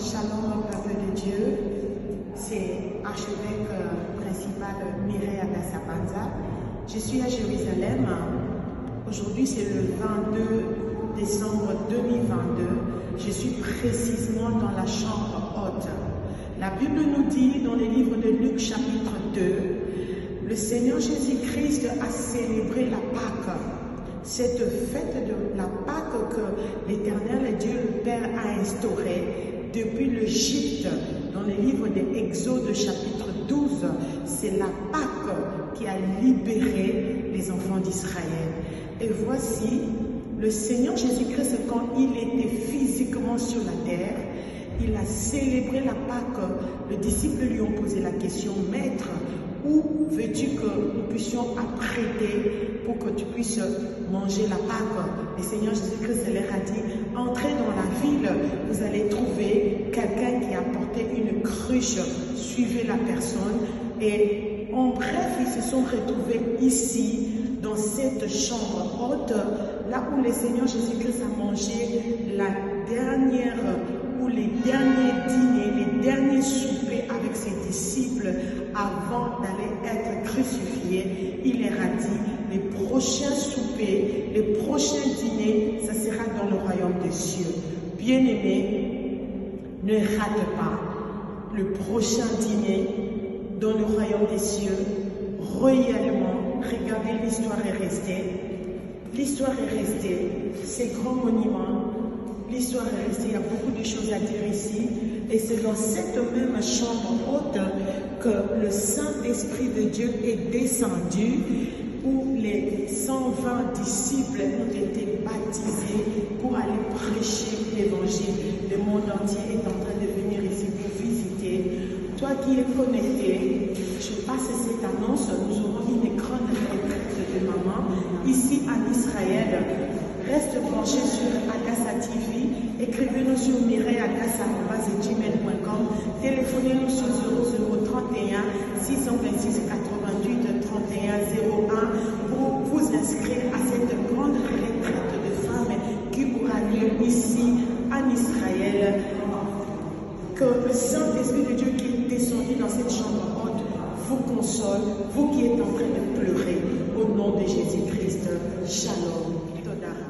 Shalom, peuple de Dieu. C'est archevêque principal Mireille Agasapanza. Je suis à Jérusalem. Aujourd'hui, c'est le 22 décembre 2022. Je suis précisément dans la chambre haute. La Bible nous dit dans le livre de Luc chapitre 2, le Seigneur Jésus-Christ a célébré la Pâque. Cette fête de la Pâque que l'Éternel Dieu le Père a instaurée depuis l'Égypte, dans le livre de Exode chapitre 12, c'est la Pâque qui a libéré les enfants d'Israël. Et voici, le Seigneur Jésus-Christ, quand il était physiquement sur la terre, il a célébré la Pâque. Les disciples lui ont posé la question, « Maître, où veux-tu que nous puissions apprêter pour que tu puisses manger la Pâque ?» Le Seigneur Jésus-Christ leur a dit, « Entrez dans la ville, vous allez trouver quelqu'un qui a porté une cruche, suivez la personne. » Et en bref, ils se sont retrouvés ici, dans cette chambre haute, là où le Seigneur Jésus-Christ a mangé la dernière ou les derniers dîners, les derniers soupers avec ses disciples avant d'aller être crucifié. Il leur a dit, les prochains soupers, les prochains dîners, ça sera dans le royaume des cieux. Bien-aimés, ne rate pas le prochain dîner dans le royaume des cieux. Réellement, regardez, l'histoire est restée. L'histoire est restée. Ces grands monuments, l'histoire est restée. Il y a beaucoup de choses à dire ici. Et c'est dans cette même chambre haute que le Saint-Esprit de Dieu est descendu, où les 120 disciples ont été baptisés pour aller prêcher l'Évangile. Le monde entier est en train de venir ici pour visiter. Toi qui es connecté, je passe cette annonce. Nous aurons une grande retraite de maman ici en Israël. Reste branché sur Agasa TV. Écrivez-nous sur mireilleagasa@gmail.com. Téléphonez-nous sur 0031 626 88 31 01 pour vous inscrire à cette grande retraite de femmes qui aura lieu ici en Israël. Que le Saint-Esprit de Dieu qui est descendu dans cette chambre haute vous console, vous qui êtes en train de pleurer, au nom de Jésus-Christ. Shalom. Todara.